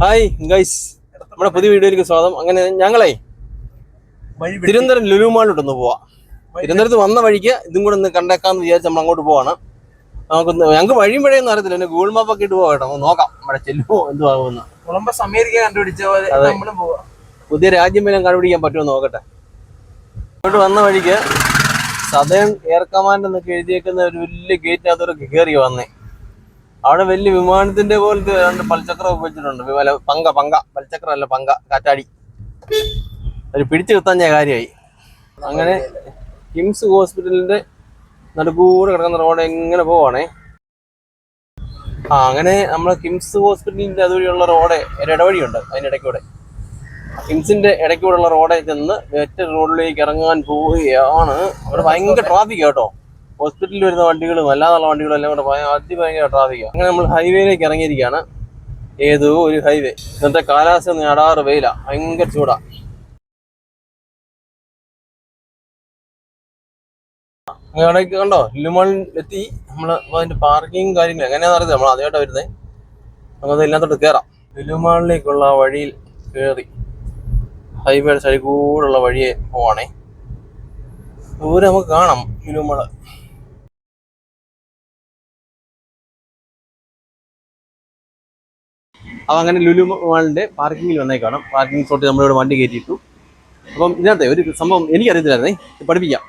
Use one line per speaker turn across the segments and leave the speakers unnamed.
Hi guys, നമ്മുടെ പുതിയ വീഡിയോയിലേക്ക് സ്വാഗതം. അങ്ങനെ ഞങ്ങളെ തിരുവനന്തപുരം ലുലു മാളിലോട്ടൊന്ന് പോവാം. തിരുവനന്തപുരത്ത് വന്ന വഴിക്ക് ഇതും കൂടെ ഒന്ന് കണ്ടേക്കാന്ന് വിചാരിച്ച് നമ്മൾ അങ്ങോട്ട് പോവാണ്. ഞങ്ങൾക്ക് വഴിയും വഴിയൊന്നും അറിയത്തില്ല, പിന്നെ ഗൂഗിൾ മാപ്പ് ഒക്കെ ഇട്ട് പോകാം കേട്ടോ. നോക്കാം നമ്മുടെ ചെല്ലുമോ എന്തുവാകുമെന്ന്.
കൊളംബസ് അമേരിക്ക കണ്ടുപിടിച്ച പോലെ നമ്മളും പോവാം.
പുതിയ രാജ്യം വല്ലതും കണ്ടുപിടിക്കാൻ പറ്റുമോ നോക്കട്ടെ. ഇങ്ങോട്ട് വന്ന വഴിക്ക് സദേൺ എയർ കമാൻഡ് എന്നൊക്കെ എഴുതിയേക്കുന്ന ഒരു വലിയ ഗേറ്റിനകത്തോടെ കയറി വന്നേ. അവിടെ വലിയ വിമാനത്തിന്റെ പോലത്തെ രണ്ട് പൽചക്രം വെച്ചിട്ടുണ്ട്. പങ്ക പൽചക്രം അല്ല, കാറ്റാടി. ഒരു പിടിച്ചു കിട്ടാഞ്ഞ കാര്യമായി. അങ്ങനെ കിംസ് ഹോസ്പിറ്റലിന്റെ നടുക്കൂടെ കിടക്കുന്ന റോഡ് എങ്ങനെ പോവാണേ. അങ്ങനെ നമ്മളെ കിംസ് ഹോസ്പിറ്റലിന്റെ അതുവഴിയുള്ള റോഡ് ഒരു ഇടവഴിയുണ്ട്, അതിനിടയ്ക്കൂടെ കിംസിന്റെ ഇടയ്ക്കൂടെയുള്ള റോഡിൽ ചെന്ന് മറ്റൊരു റോഡിലേക്ക് ഇറങ്ങാൻ പോവുകയാണ്. അവിടെ ഭയങ്കര ട്രാഫിക് കേട്ടോ. ഹോസ്പിറ്റലിൽ വരുന്ന വണ്ടികളും അല്ലാതുള്ള വണ്ടികളും എല്ലാം കൂടെ അതിഭയങ്കര ട്രാഫിക്കാണ്. അങ്ങനെ നമ്മൾ ഹൈവേയിലേക്ക് ഇറങ്ങിയിരിക്കുകയാണ്. ഏതോ ഒരു ഹൈവേ. ഇന്നത്തെ കാലാവസ്ഥ അടാറ് വെയിലാ, ഭയങ്കര ചൂടാ. ഇടയ്ക്ക് കണ്ടോ ലുലുമാളിൽ എത്തി. നമ്മള് അതിന്റെ പാർക്കിങ് കാര്യങ്ങൾ എങ്ങനെയാണെന്ന് അറിയാം. നമ്മൾ ആദ്യമായിട്ടാണ് വരുന്നത്. നമുക്ക് ഇതിനകത്തോട്ട് കയറാം. ലുലുമാളിലേക്കുള്ള വഴിയിൽ കയറി ഹൈവേയുടെ സൈഡിൽ കൂടെയുള്ള വഴിയെ പോവാണേ. ദൂരെ നമുക്ക് കാണാം ലുലുമാള്. അപ്പം അങ്ങനെ ലുലു മാളിന്റെ പാർക്കിങ്ങിൽ വന്നേക്കാണ്. പാർക്കിംഗ് സ്പോട്ടിൽ നമ്മളിവിടെ വണ്ടി കയറ്റിയിട്ടു. അപ്പം ഇതിനകത്തെ ഒരു സംഭവം എനിക്കറിയത്തില്ലായിരുന്നേ, പഠിപ്പിക്കാം.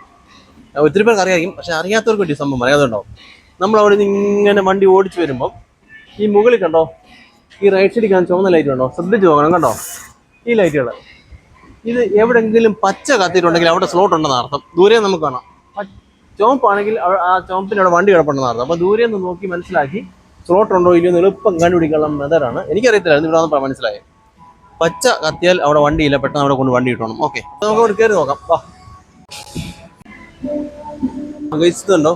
ഒത്തിരി പേർക്ക് അറിയാം, പക്ഷെ അറിയാത്തവർക്ക് വേണ്ടി സംഭവം അറിയാതുണ്ടാവും. നമ്മളവിടെ നിന്ന് ഇങ്ങനെ വണ്ടി ഓടിച്ചു വരുമ്പം ഈ മുകളിൽ കണ്ടോ, ഈ റൈറ്റ് സൈഡിൽ കാണാൻ ചുവന്ന ലൈറ്റ് ഉണ്ടോ? ശ്രദ്ധിച്ച് നോക്കണം. കണ്ടോ ഈ ലൈറ്റുകൾ? ഇത് എവിടെയെങ്കിലും പച്ച കത്തിയിട്ടുണ്ടെങ്കിൽ അവിടെ സ്ലോട്ട് ഉണ്ടെന്ന് അർത്ഥം. ദൂരെ നമുക്ക് കാണാം. ചുവപ്പാണെങ്കിൽ ആ ചുവപ്പിൻ്റെ അവിടെ വണ്ടി കിടപ്പുണ്ടെന്ന് അർത്ഥം. അപ്പോൾ ദൂരെ നിന്ന് നോക്കി മനസ്സിലാക്കി സ്ലോട്ട് ഉണ്ടോ ഇല്ലയോ എന്ന് എളുപ്പം കണ്ടുപിടിക്കാനുള്ള മെതഡാണ്. എനിക്കറിയത്തില്ലായിരുന്നു, ഇവിടെ വന്നപ്പോൾ മനസ്സിലായത്. പച്ച കത്തിയാൽ അവിടെ വണ്ടിയില്ല, പെട്ടെന്ന് അവിടെ കൊണ്ട് വണ്ടി കിട്ടണം. ഓക്കെ, നമുക്ക് അവിടെ കയറി നോക്കാം. വാ, കഴിച്ചിട്ടുണ്ടോ?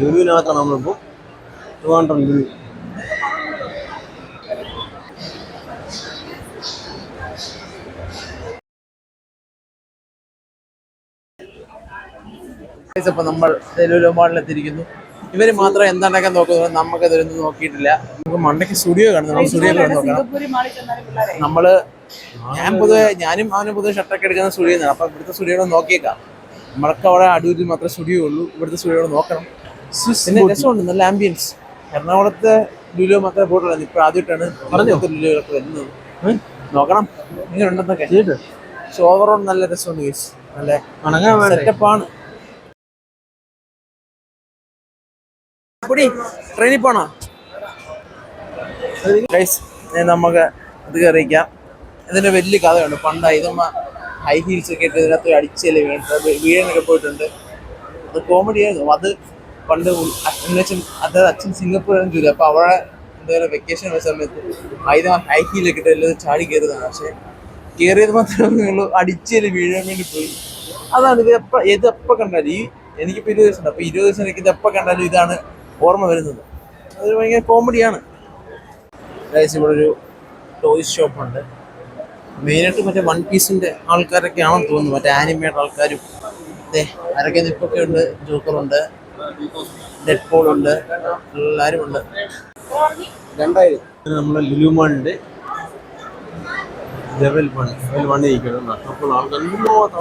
ലുലുവിനകത്താണ് നമ്മളിപ്പോൾ. 200 ലുലു.
അപ്പൊ നമ്മൾ ലുലു മാളിലെത്തിയിരിക്കുന്നു. ഇവര് മാത്രം എന്താണ്ടൊക്കെ നോക്കുന്നത്, നമുക്കതൊന്നും നോക്കിയിട്ടില്ല. നമുക്ക് മണ്ടയ്ക്ക് സ്റ്റുഡിയോ കാണുന്നു. സ്റ്റുഡിയോ നോക്കണം. ഞാനും അവനും പൊതുവെ ഷർട്ടൊക്കെ എടുക്കുന്ന സ്റ്റുഡിയോ ആണ്. അപ്പൊ ഇവിടുത്തെ സ്റ്റുഡിയോ നോക്കിയേക്കാം. നമ്മൾക്ക് അവിടെ അടൂരിൽ മാത്രമേ സ്റ്റുഡിയോ ഉള്ളൂ. ഇവിടുത്തെ സ്റ്റുഡിയോ നോക്കണം. പിന്നെ രസമുണ്ട്, നല്ല ആംബിയൻസ്. എറണാകുളത്തെ ലുലു മാത്രമേ പോയിട്ടുള്ളൂ. ഇപ്പൊ ആദ്യമായിട്ടാണ് ലുലുകളൊക്കെ വരുന്നത്. നോക്കണം ഇങ്ങനെ ഉണ്ടെന്നൊക്കെ. പക്ഷെ ഓവറോൾ നല്ല രസമുണ്ട് ഗൈസ്. നല്ല സെറ്റപ്പാണ്. ട്രെയിനിൽ പോണോ ഗൈസ്? നമുക്ക് ഇത് കയറിയിക്കാം. ഇതിന്റെ വലിയ കഥയുണ്ട്. പണ്ട് ഇതമ്മ ഹൈ ഹീൽസ് ഒക്കെ ഇട്ട് ഇതിനകത്ത് അടിച്ചല്ലേ വീഴാനൊക്കെ പോയിട്ടുണ്ട്. അത് കോമഡി ആയിരുന്നു. അത് പണ്ട് അച്ഛൻ സിംഗപ്പൂരാണ് ജോലി. അപ്പൊ അവിടെ എന്തായാലും വെക്കേഷൻ വരുന്ന സമയത്ത് ഹൈ ഹീലൊക്കെ ഇട്ട് എല്ലാം ചാടി കയറിയതാണ്. പക്ഷെ കയറിയത് മാത്രമേ ഉള്ളൂ, അടിച്ചേല് വീഴാൻ വേണ്ടി പോയി. അതാണ് ഇത് എപ്പോൾ കണ്ടാലും എനിക്കിപ്പോൾ 20 ദിവസം ഉണ്ട്. അപ്പൊ 20 ദിവസം എനിക്ക് ഇതെപ്പോൾ കണ്ടാലും ഇതാണ് ഓർമ്മ വരുന്നത്. അതൊരു ഭയങ്കര കോമഡിയാണ്. ഇവിടെ ഒരു ടോയ്സ് ഷോപ്പുണ്ട്. മെയിനായിട്ട് മറ്റേ വൺ പീസിന്റെ ആൾക്കാരൊക്കെ ആണെന്ന് തോന്നുന്നു. മറ്റേ ആനിമേറ്റ് ആൾക്കാരും ആരൊക്കെ നിപ്പൊക്കെ ഉണ്ട്. ജോക്കറുണ്ട്, ഡെഡ് പോളുണ്ട്, എല്ലാവരും ഉണ്ട്. 2000
നമ്മളെ ലുലു മാളിന്റെ ലെവൽ 1 ഇരിക്കണം.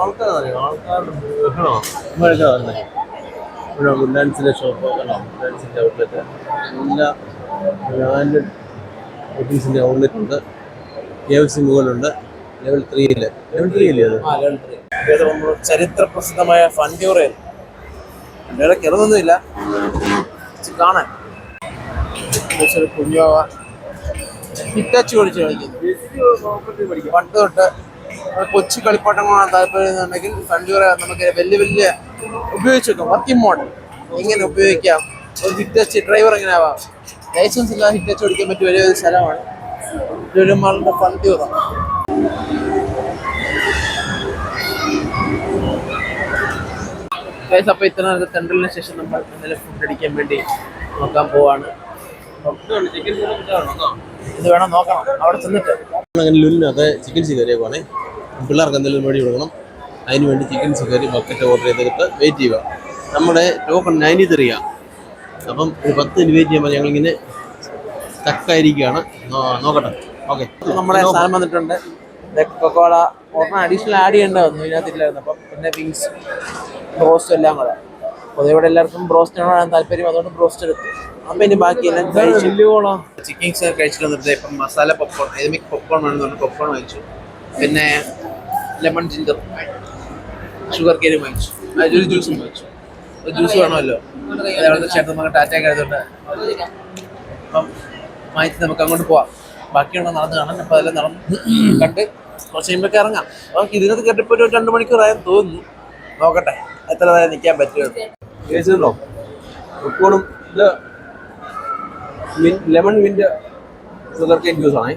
ആൾക്കാരറിയാം, ആൾക്കാരുടെ ഇവിടെ വുഡ്ലാൻഡ്സിലെ ഷോപ്പ്, വുഡ്ലാൻഡ്സിൻ്റെ ഔട്ട്ലെറ്റ്, എല്ലാ ബ്രാൻഡഡ് ബുട്ടീസിൻ്റെ ഔട്ട്ലെറ്റ് ഉണ്ട്. KFC മുകളിലുണ്ട്. ലെവൽ 3 അത്
ചരിത്ര പ്രസിദ്ധമായ ഫണ്ടിയോറയിൽ ചെറുതൊന്നുമില്ല കാണാൻ. കുഞ്ഞോവ ഹിറ്റാച്ച് പഠിച്ച് കളിക്കുന്നു. പണ്ട് തൊട്ട് കൊച്ചു കളിപ്പാട്ടങ്ങളാണ് താല്പര്യമെന്നുണ്ടെങ്കിൽ ഫണ്ടിയോറ നമുക്ക് വലിയ വലിയ ഉപയോഗിച്ച് വെക്കാം. വർക്കിംഗ് മോഡൽ എങ്ങനെ ഉപയോഗിക്കാം, ഒരു ഹിറ്റാച്ച് ഡ്രൈവർ എങ്ങനെ ആവാം. ലൈസൻസ് ഇല്ലാതെ ഹിറ്റാച്ച് ഓടിക്കാൻ പറ്റിയ വലിയൊരു സ്ഥലമാണ് ലുലു മാളിന്റെ ഫണ്ടിയോറ. അപ്പൊ ഇത്ര നേരത്തെ സെൻട്രലിന് ശേഷം നമ്മൾ ഇന്നലെ ഫുഡ് അടിക്കാൻ വേണ്ടി നോക്കാൻ പോവാണ്. ഇത് വേണം നോക്കണം അവിടെ ചെന്നിട്ട്.
അങ്ങനെ ലുലിനകത്ത് ചിക്കൻ ചിക്കറിയെ പോകണേ. പിള്ളേർക്ക് എന്തെങ്കിലും മേടി കൊടുക്കണം. അതിന് വേണ്ടി ചിക്കൻ ചിക്കറി ബക്കറ്റ് ഓർഡർ ചെയ്തിട്ട് വെയിറ്റ് ചെയ്യുക. നമ്മുടെ ടോക്കൺ 93 അപ്പം ഒരു 10 മിനിറ്റ് വെയിറ്റ് ചെയ്യുമ്പോൾ ഞങ്ങളിങ്ങനെ സ്റ്റക്കായിരിക്കുകയാണ്. നോക്കട്ടെ. ഓക്കെ,
നമ്മുടെ സാധനം വന്നിട്ടുണ്ട്. കൊക്കോള ഒരെണ്ണം അഡീഷണൽ ആഡ് ചെയ്യേണ്ടതായിരുന്നു, ഇതിനകത്തില്ലായിരുന്നു. അപ്പം പിന്നെ വിങ്സ് ബ്രോസ്റ്റ് എല്ലാം കൂടെ. പൊതുവെ ഇവിടെ എല്ലാവർക്കും ബ്രോസ്റ്റിനോടാണ് താല്പര്യം, അതുകൊണ്ട് ബ്രോസ്റ്റ് എടുത്തു. അപ്പം ഇനി ബാക്കിയെല്ലാം കഴിച്ചു. ചിക്കൻസ് കഴിച്ചിട്ട് വന്നിട്ട് ഇപ്പം മസാല പോപ്കോൺ, ഏതെങ്കിലും പോപ്കോൺ വേണമെന്നുണ്ട് പോപ്കോൺ വാങ്ങിച്ചു. പിന്നെ ലെമൺ ജിഞ്ചർ ഷുഗർ കേരി വാങ്ങിച്ചു. ഒരു ജ്യൂസും വാങ്ങിച്ചു. ഒരു ജ്യൂസ് വേണമല്ലോ, അതവിടെ ചേട്ടൻ നമുക്ക് ടാറ്റയൊക്കെ എടുത്തുണ്ട്. അപ്പം വാങ്ങിച്ച് നമുക്ക് അങ്ങോട്ട് പോവാം. ബാക്കിയുള്ള നടന്ന് കാണാൻ. അപ്പം അതെല്ലാം നടന്ന് കണ്ട് കുറച്ച് കഴിയുമ്പോഴൊക്കെ ഇറങ്ങാം. അപ്പം ഇതിനകത്ത് കയറിപ്പോൾ ഒരു 2 മണിക്കൂറായെന്ന് തോന്നുന്നു. നോക്കട്ടെ എത്ര നേരം നിൽക്കാൻ പറ്റുമോ.
കേട്ടോ ഉപ്പോടും ഇത് lemon mint sugar cane juice ആണ്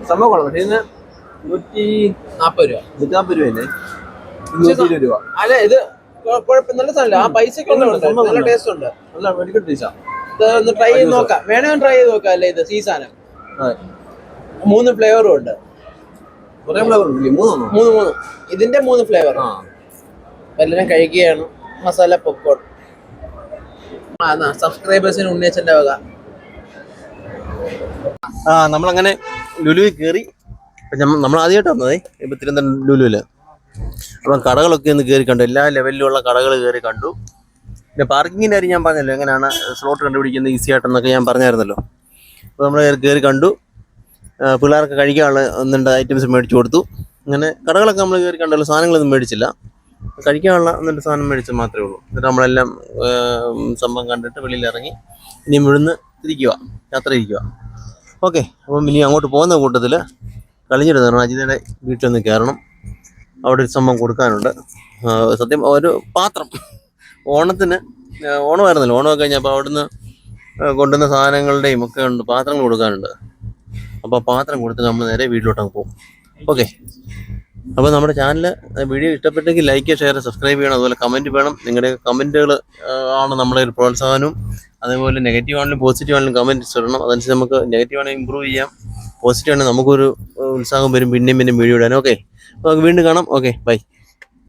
സംഭവം കൊള്ളാം. പക്ഷേ ഇതിന്
140 രൂപ
140 രൂപയല്ലേ, 220 രൂപ.
അല്ല ഇത് കുഴപ്പം നല്ല സാധനമല്ല. ആ പൈസക്ക് നല്ല ടേസ്റ്റ് ഉണ്ട്.
നല്ല വെരി ഗുഡ് ടേസ്റ്റാ.
ഇത് ഒന്ന് ട്രൈ ചെയ്ത് നോക്കാം. വേണമെങ്കിൽ ട്രൈ ചെയ്ത് നോക്കാം. അല്ലേ ഇത് ഈ സാധനം 3 ഫ്ലേവറും ഉണ്ട്.
കുറേ ഫ്ലേവർ ഉണ്ട്. 3
ഇതിന്റെ 3 ഫ്ലേവർ. എല്ലാവരും കഴിക്കുകയാണ്. മസാല പോപ്കോൺ സബ്സ്ക്രൈബേഴ്സിന് ഉണ്ണിയച്ചന്റെ വക.
നമ്മളങ്ങനെ ലുലുവിൽ കയറി. നമ്മൾ ആദ്യമായിട്ട് വന്നതേ ഇപ്പം തിരുവനന്തപുരം ലുലുവില്. അപ്പം കടകളൊക്കെ ഒന്ന് കയറി കണ്ടു, എല്ലാ ലെവലിലുള്ള കടകൾ കയറി കണ്ടു. പിന്നെ പാർക്കിങ്ങിൻ്റെ കാര്യം ഞാൻ പറഞ്ഞല്ലോ, എങ്ങനെയാണ് സ്ലോട്ട് കണ്ടുപിടിക്കുന്നത് ഈസി ആയിട്ടെന്നൊക്കെ ഞാൻ പറഞ്ഞായിരുന്നല്ലോ. അപ്പോൾ നമ്മൾ കയറി കണ്ടു. പിള്ളേർക്ക് കഴിക്കാനുള്ള 1-2 ഐറ്റംസ് മേടിച്ചു കൊടുത്തു. അങ്ങനെ കടകളൊക്കെ നമ്മൾ കയറി കണ്ടല്ലോ, സാധനങ്ങളൊന്നും മേടിച്ചില്ല. കഴിക്കാനുള്ള 1-2 സാധനം മേടിച്ചത് മാത്രമേ ഉള്ളൂ. എന്നിട്ട് നമ്മളെല്ലാം സംഭവം കണ്ടിട്ട് വെളിയിൽ ഇറങ്ങി ഇനി മുഴുന്ന് യാത്ര ഇരിക്കുക. ഓക്കെ, അപ്പം ഇനി അങ്ങോട്ട് പോകുന്ന കൂട്ടത്തിൽ കളിഞ്ഞിട്ട് തരണം. അജിതയുടെ വീട്ടിലൊന്ന് കയറണം. അവിടെ ഒരു സംഭവം കൊടുക്കാനുണ്ട്. സത്യം ഒരു പാത്രം ഓണമായിരുന്നല്ലോ, ഓണമൊക്കെ കഴിഞ്ഞപ്പോൾ അവിടുന്ന് കൊണ്ടുവന്ന സാധനങ്ങളുടെയും ഒക്കെ ഉണ്ട്, പാത്രങ്ങൾ കൊടുക്കാനുണ്ട്. അപ്പോൾ പാത്രം കൊടുത്ത് നമ്മൾ നേരെ വീട്ടിലോട്ടങ്ങ് പോകും. ഓക്കെ, അപ്പോൾ നമ്മുടെ ചാനൽ വീഡിയോ ഇഷ്ടപ്പെട്ടെങ്കിൽ ലൈക്ക്, ഷെയർ, സബ്സ്ക്രൈബ് ചെയ്യണം. അതുപോലെ കമൻറ്റ് വേണം. നിങ്ങളുടെ കമൻറ്റുകൾ ആണ് നമ്മുടെ ഒരു പ്രോത്സാഹനവും. അതേപോലെ നെഗറ്റീവ് ആണെങ്കിലും പോസിറ്റീവ് ആണെങ്കിലും കമൻറ്റ്സ് ഇടണം. അതനുസരിച്ച് നമുക്ക് നെഗറ്റീവ് ആണെങ്കിൽ ഇമ്പ്രൂവ് ചെയ്യാം, പോസിറ്റീവ് ആണെങ്കിൽ നമുക്കൊരു ഉത്സാഹം വരും പിന്നെയും വീഡിയോ ഇടാൻ. ഓക്കെ, നമുക്ക് വീണ്ടും കാണാം. Okay, by.